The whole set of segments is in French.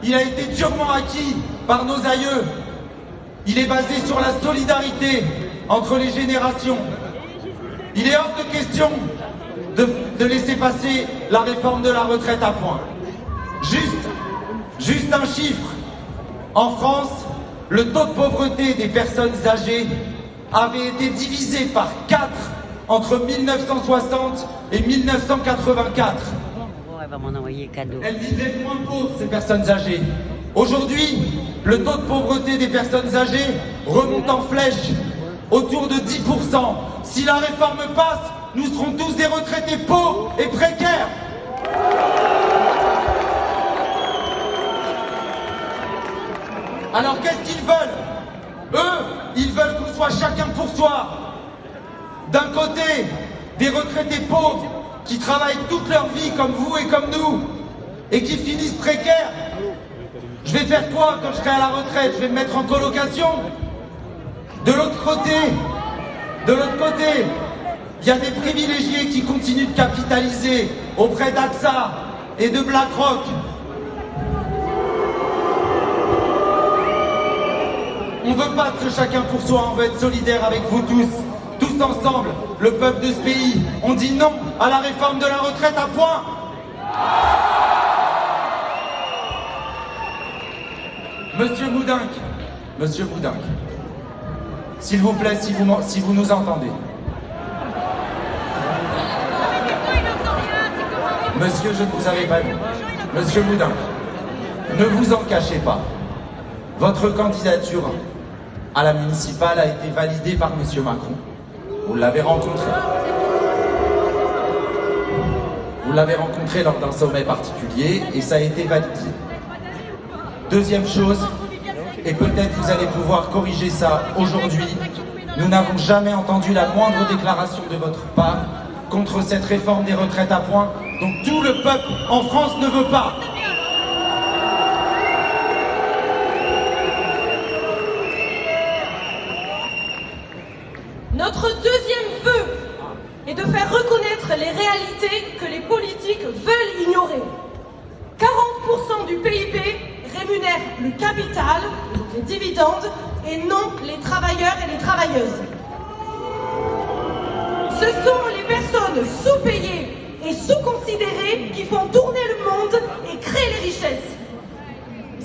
Il a été durement acquis par nos aïeux. Il est basé sur la solidarité entre les générations. Il est hors de question de laisser passer la réforme de la retraite à point. Juste un chiffre. En France, le taux de pauvreté des personnes âgées avait été divisé par 4 entre 1960 et 1984. Elles vivaient moins pauvres, ces personnes âgées. Aujourd'hui, le taux de pauvreté des personnes âgées remonte en flèche, autour de 10%. Si la réforme passe, nous serons tous des retraités pauvres et précaires. Alors qu'est-ce qu'ils veulent? Eux, ils veulent qu'on soit chacun pour soi. D'un côté, des retraités pauvres qui travaillent toute leur vie comme vous et comme nous et qui finissent précaires. Je vais faire quoi quand je serai à la retraite? Je vais me mettre en colocation. De l'autre côté, il y a des privilégiés qui continuent de capitaliser auprès d'AXA et de BlackRock. On ne veut pas de ce chacun pour soi, on veut être solidaire avec vous tous ensemble, le peuple de ce pays. On dit non à la réforme de la retraite à point. Monsieur Boudingue, s'il vous plaît, si vous nous entendez. Monsieur, je ne vous avais pas vu. Monsieur Boudingue, ne vous en cachez pas. Votre candidature à la municipale a été validée par Monsieur Macron. Vous l'avez rencontré. Vous l'avez rencontré lors d'un sommet particulier et ça a été validé. Deuxième chose, et peut-être vous allez pouvoir corriger ça aujourd'hui, nous n'avons jamais entendu la moindre déclaration de votre part contre cette réforme des retraites à points dont tout le peuple en France ne veut pas. Notre deuxième vœu est de faire reconnaître les réalités que les politiques veulent ignorer. 40% du PIB rémunère le capital, donc les dividendes, et non les travailleurs et les travailleuses. Ce sont les personnes sous-payées et sous-considérées qui font tourner le monde et créent les richesses.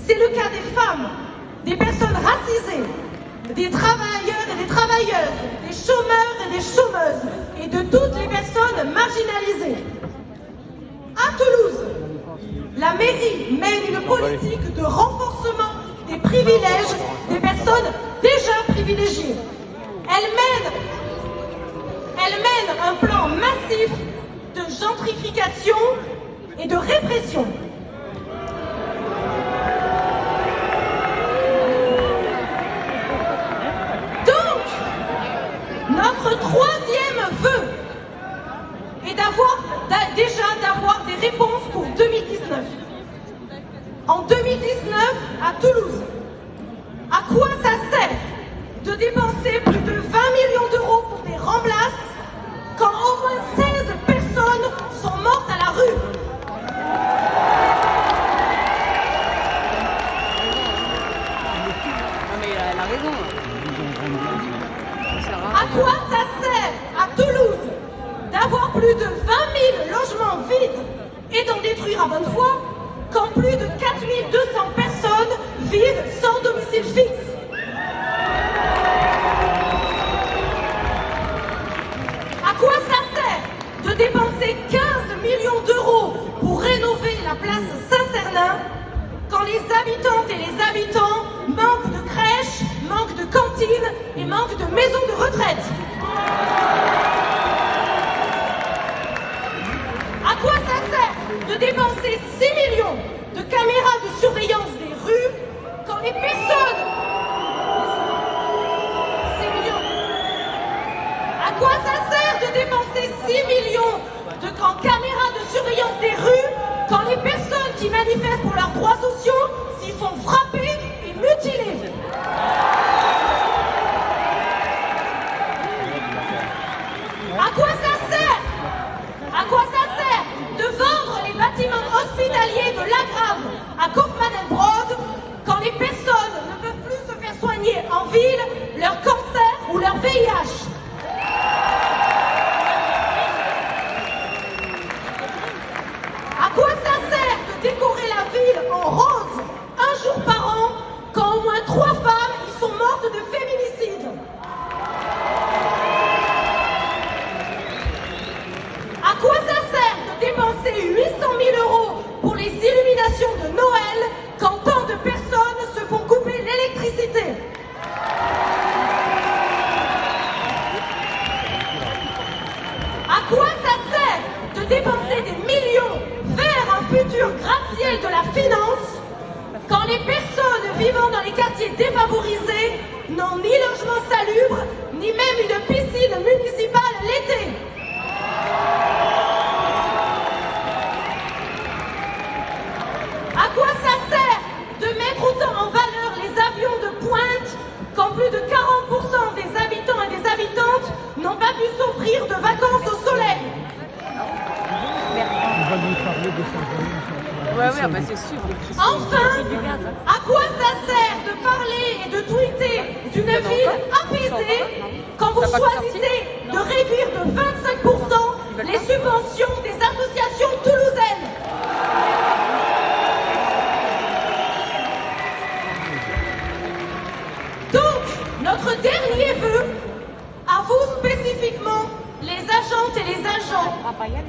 C'est le cas des femmes, des personnes racisées, des travailleurs et des travailleuses, des chômeurs et des chômeuses, et de toutes les personnes marginalisées. À Toulouse, la mairie mène une politique de renforcement des privilèges des personnes déjà privilégiées. Elle mène un plan massif de gentrification et de répression. Notre troisième vœu est d'avoir des réponses pour 2019. En 2019, à Toulouse, à quoi ça sert de dépenser plus de 20 millions d'euros pour des remplaces quand au moins 16 personnes sont mortes à la rue? Elle a raison. À quoi ça sert à Toulouse d'avoir plus de 20 000 logements vides et d'en détruire à 20 fois quand plus de 4 200 personnes vivent sans domicile fixe? À quoi ça sert de dépenser 15 millions d'euros pour rénover la place Saint-Cernin quand les habitantes et les habitants manquent de crèches, manquent de cantines et manquent de maisons de retraite? À quoi ça sert de dépenser 6 millions de caméras de surveillance des rues quand les personnes... 6 millions. À quoi ça sert de dépenser 6 millions de caméras de surveillance des rues quand les personnes qui manifestent pour leurs droits sociaux s'y font frapper et mutiler? À quoi ça sert? À quoi ça sert de vendre les bâtiments hospitaliers de Lagrave à Kaufmann & Broad vivant dans les quartiers défavorisés n'ont ni logement salubre, ni même une piscine municipale l'été. À quoi ça sert de mettre autant en valeur les avions de pointe quand plus de 40% des habitants et des habitantes n'ont pas pu s'offrir de vacances au soleil? Ouais, bah c'est sûr. Enfin, à quoi ça sert de parler et de tweeter d'une ville apaisée quand vous choisissez de réduire de 25% les subventions des associations toulousaines? Donc, notre dernier vœu, à vous spécifiquement, les agentes et les agents,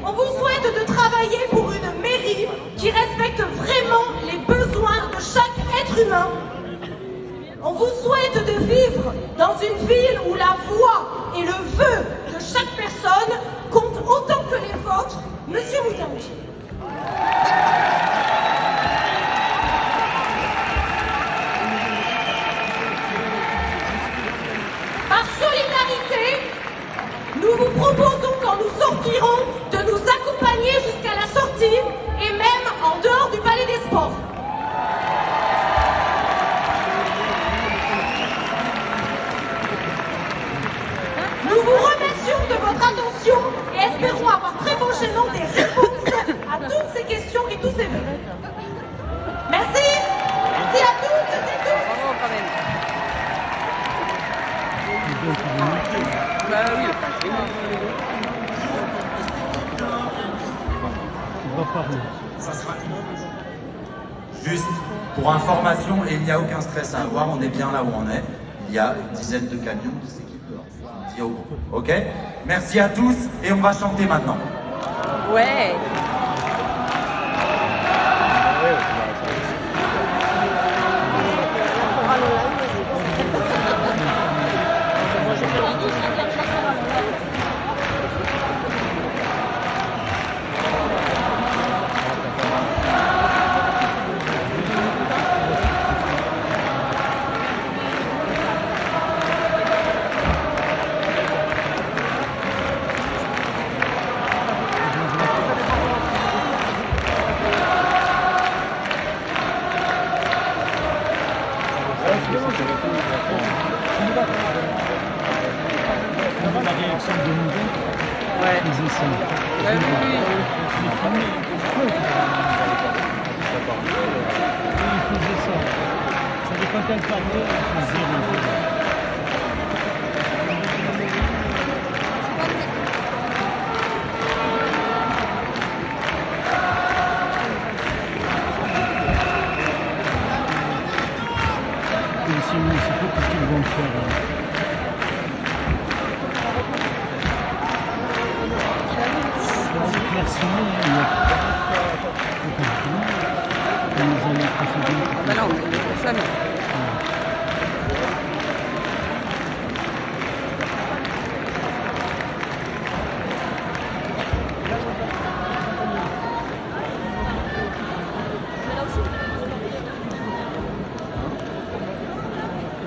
on vous souhaite de travailler pour une mairie qui respecte vraiment les besoins de chaque être humain. On vous souhaite de vivre dans une ville où la voix et le vœu de chaque personne comptent autant que les vôtres. Monsieur Moutangi. Par solidarité, nous vous proposons, quand nous sortirons, de nous accompagner jusqu'à la sortie et même en dehors du Palais des Sports. Nous vous remercions de votre attention et espérons avoir très prochainement des réponses à toutes ces questions et tous ces vœux. Merci. Merci à toutes et tous. Bravo quand même. Bah oui. Ça sera juste pour information, et il n'y a aucun stress à avoir, on est bien là où on est. Il y a une dizaine de camions qui s'équipent dehors. Ok? Merci à tous et on va chanter maintenant. Ouais.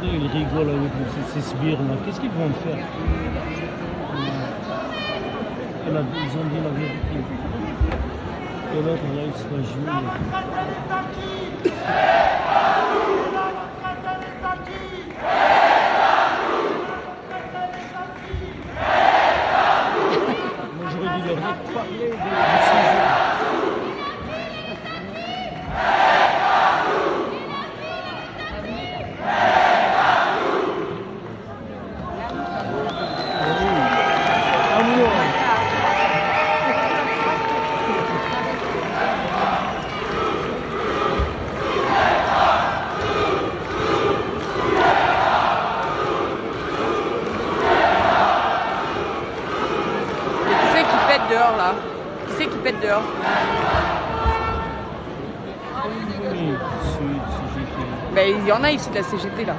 Ils rigolent avec ces sbires là. Qu'est-ce qu'ils vont faire? Ils ont dit la vérité. Et l'autre là, il se va jouer. Moi j'aurais dû leur parler de sujet. Dehors là. Qui c'est qui pète dehors? Ben il y en a ici de la CGT là.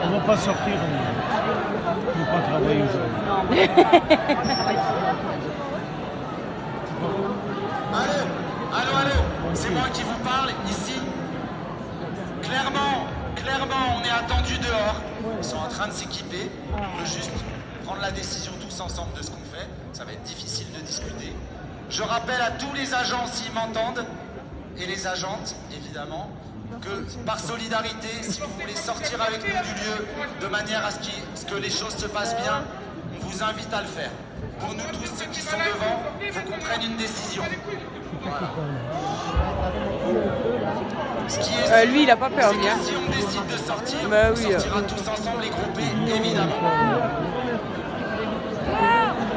On va pas sortir, on ne peut pas travailler aujourd'hui. Allô, c'est moi qui vous parle ici. Clairement, on est attendu dehors. Ils sont en train de s'équiper. On veut juste prendre la décision tous ensemble de ce qu'on fait. Ça va être difficile de discuter. Je rappelle à tous les agents, s'ils m'entendent, et les agentes, évidemment, que par solidarité, si vous voulez sortir avec nous du lieu, de manière à ce que les choses se passent bien, on vous invite à le faire. Pour nous tous, ceux qui sont devant, il faut qu'on prenne une décision. Voilà. Ce qui est lui, il a pas peur, c'est lui. Hein. que si on décide de sortir, Bah, on oui, sortira tous ensemble, les groupés, évidemment.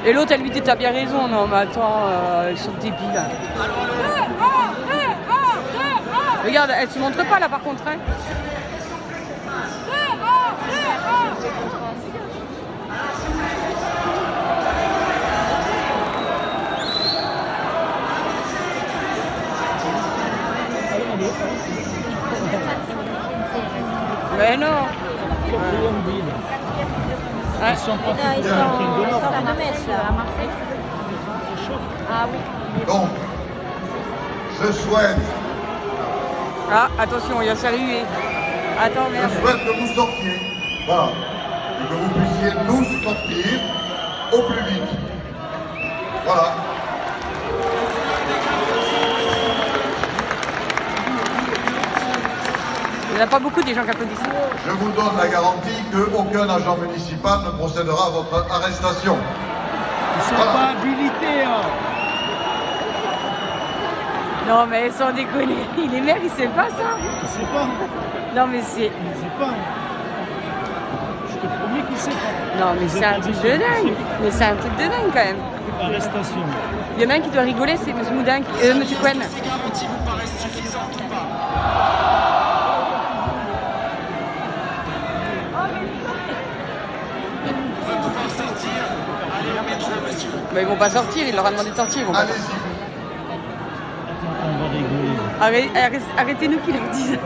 Et l'autre, elle lui dit, t'as bien raison. Non, mais attends, ils sont débiles. Hein. Regarde, elle se montre pas là, par contre. Hein. Mais non. Quatrième ville. Ouais. Ils sont pas Là, ils tous sont en train de l'or. à Metz, là, à Marseille. Ah oui. Donc, je souhaite Ah, attention, il y a salué. Attends, merde. Je souhaite que vous sortiez, voilà, et que vous puissiez tous sortir au plus vite. Voilà. Il n'y en a pas beaucoup des gens qui applaudissent. Je vous donne la garantie qu'aucun agent municipal ne procédera à votre arrestation. Ils ne sont Voilà. pas habilités. Hein. Non, mais sans déconner. Il est maire, il sait pas ça. Il ne sait pas. Non, mais c'est. Il ne sait pas. Je te promets qu'il ne sait pas. Non, mais c'est un truc de dingue. Mais c'est un truc de dingue quand même. Arrestation. Il y en a un qui doit rigoler, c'est M. Moudin, M. Cohen. Ces garanties vous paraissent suffisantes ou pas? On va pouvoir sortir. Allez au métro, monsieur. Mais ils vont pas sortir, il leur a demandé de sortir. Ils vont pas sortir. Allez-y. On va rigoler. Arrêtez-nous qu'ils leur disent.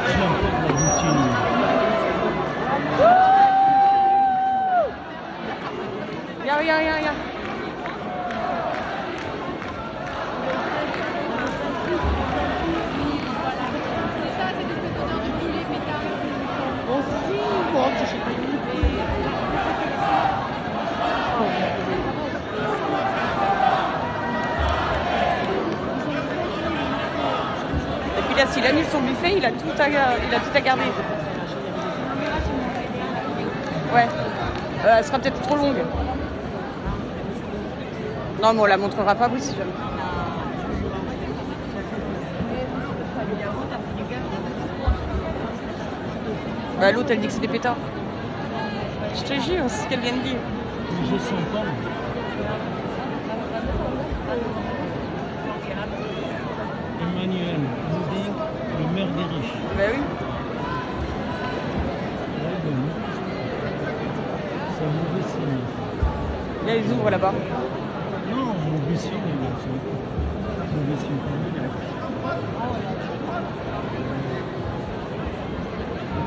J'ai encore de la routine. Regarde. Et puis là, s'il annule son buffet, il a tout à garder. Ouais. Elle sera peut-être trop longue. Non, mais on la montrera pas, oui, si jamais. Bah, l'autre, elle dit que c'est des pétards. Je te jure, c'est ce qu'elle vient de dire. Je sens pas. Emmanuel Moudin, le maire des riches. Bah oui. Ouais, ben non. C'est un mauvais signe. Là, ils ouvrent là-bas. Non, mauvais signe. Mauvais signe pour nous.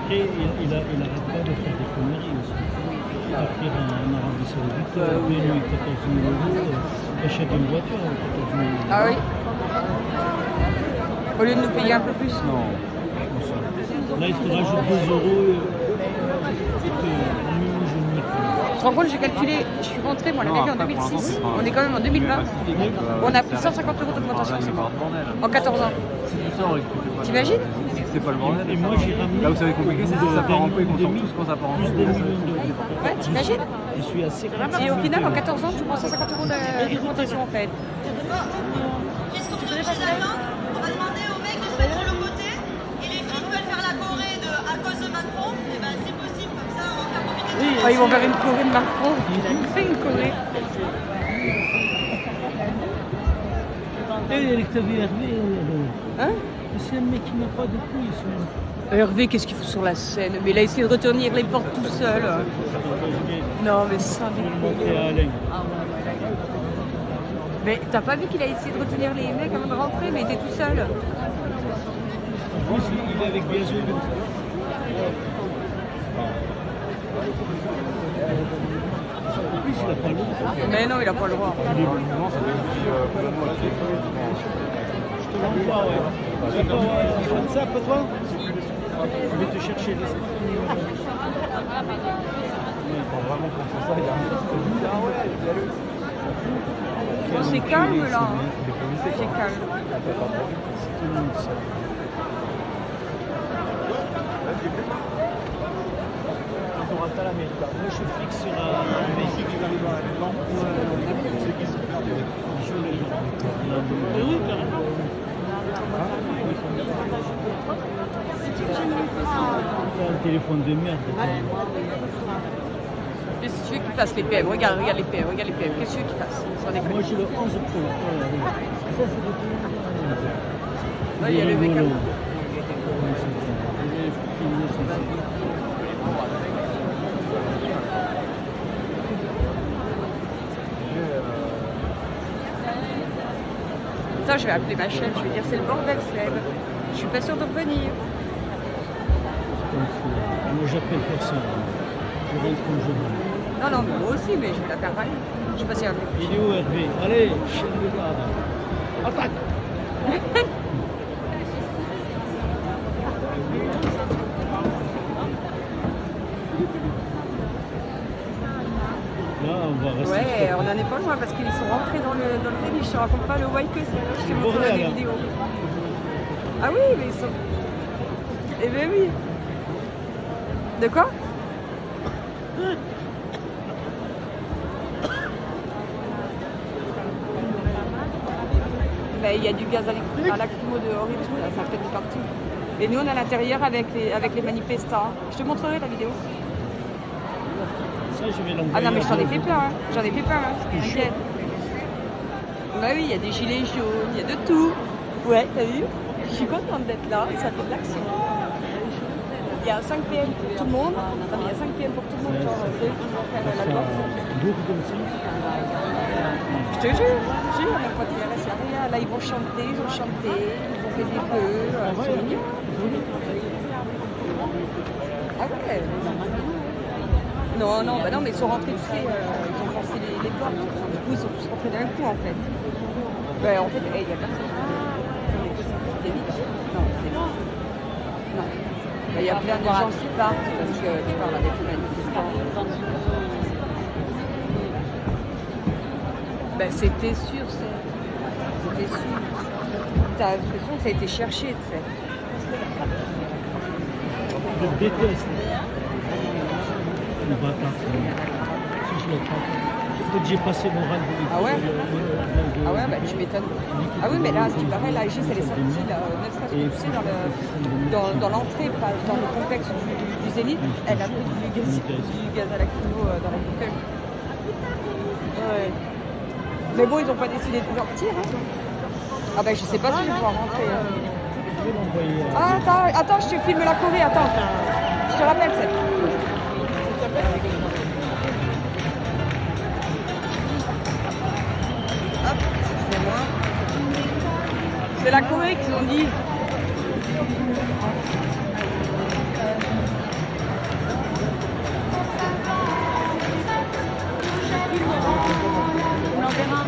Après, il arrête pas de faire des conneries aussi. Partir en Arabie Saoudite, payer 14 000 €, acheter une voiture à 14 000 €. Ah oui. Au lieu de nous payer un peu plus. Non. Là, il te rajoute 2 €. Tu te rends compte, j'ai calculé, je suis rentrée, moi, l'année en 2006. On est quand même en 2020. On a pris 150 € d'augmentation en 14 ans. T'imagines? C'est pas le bordel. Et moi, j'ai ramené. Là où ça va être compliqué, c'est si ça part en peu et qu'on sort tous quand ça part en plus peu. de 1 million d'euros. Ouais, t'imagines? Je suis assez content. Et au final, en 14 ans, tu prends 150 € d'augmentation en fait. Qu'est-ce que vous voulez chez Allemand? On va demander aux mecs de se mettre sur le côté et les filles veulent faire la Corée à cause de Macron. Et ben c'est possible, comme ça on va faire profiter. Ah, ils vont faire une Corée de Macron. Il fait une Corée. T'as vu Hervé? Hein? C'est un mec qui n'a pas de couilles. Hervé, qu'est-ce qu'il fout sur la scène? Mais il a essayé de retenir les portes tout seul. Non, mais ça. Je vais le montrer à Alain. Mais t'as pas vu qu'il a essayé de retenir les mecs avant de rentrer, mais il était tout seul. En plus, il est avec Biazou. En plus, il n'a pas le droit. Mais non, il a pas le droit. Je te l'envoie, ouais. Tu vas pas WhatsApp, toi? Je vais te chercher les C'est calme là. C'est calme. Moi, je suis fixe sur un Mexique qui va arriver à oui, carrément. T'as un téléphone de merde. Qu'est-ce que tu veux qu'il fasse les PM? Regarde les PM, regarde les PM. Qu'est-ce que tu veux qu'il fasse? Moi, j'ai le 11 Pro. Ouais, il y a le mec à moi. Putain, je vais appeler ma chaîne, je vais dire c'est le bordel, Seb. Je suis pas sûre de revenir. Moi, j'appelle personne. Je rentre quand je veux. Non, non, moi aussi, mais je vais la faire râler. Je sais pas si elle va. Il est où, Hervé? Allez, chaîne de garde. Attaque! Là, on va rester. Ouais, on en est pas loin parce qu'ils sont rentrés dans le tennis. Je te raconte pas le white que c'est. Je t'ai montré bordel, des là. vidéos. Ah oui, mais ils sont. Eh ben oui. De quoi? Ben, il y a du gaz à lacrymo dehors et tout, là, ça fait partout. Et nous, on est à l'intérieur avec les manifestants. Je te montrerai la vidéo. Ça, je vais l'envoyer. Ah non, mais je t'en ai à fait plein, hein. J'en ai fait plein, hein. T'inquiète. Bah oui, il y a des gilets jaunes, il y a de tout. Ouais, t'as vu? Je suis contente d'être là, ça fait de l'action. Il y a 5 PM pour tout le monde. Non, mais il y a 5 PM pour tout le monde, genre, c'est eux qui vont faire la porte. Lourd comme ça. Je te jure, on a continué à la Saria. Là, ils vont chanter, ils ont chanté, ils vont faire des feux. C'est mignon. Ah ouais. Non, non, bah non, mais ils sont rentrés, tu sais, ils ont forcé les portes. Du coup, ils sont tous rentrés d'un coup, en fait. Ben, en fait, il y a personne. C'est vide. Non, c'est vide. Non. Ben, il y a plein de gens qui partent parce que tu parles avec les manifestants. Ben, c'était sûr, c'était sûr. T'as l'impression que ça a été cherché, tu sais. Je déteste. Le bâtard. Si je le prends. Peut-être que j'ai passé mon rêve. Ah ouais? Ah ouais, bah tu m'étonnes. Ah oui, mais là, ce qui paraît, la Aegis, elle est sortie, là, ne serait-ce que tu sais, dans l'entrée, pas dans le complexe du Zénith, elle a pris du gaz à lacrymo dans la bouteille. Ouais. Mais bon, ils n'ont pas décidé de sortir. Hein. Ah ben, je sais pas si je vais pouvoir rentrer. Hein. Ah, attends, je te filme la Corée, attends. Je te rappelle, c'est. Hop, excusez-moi. C'est la Corée qu'ils ont dit. On en verra.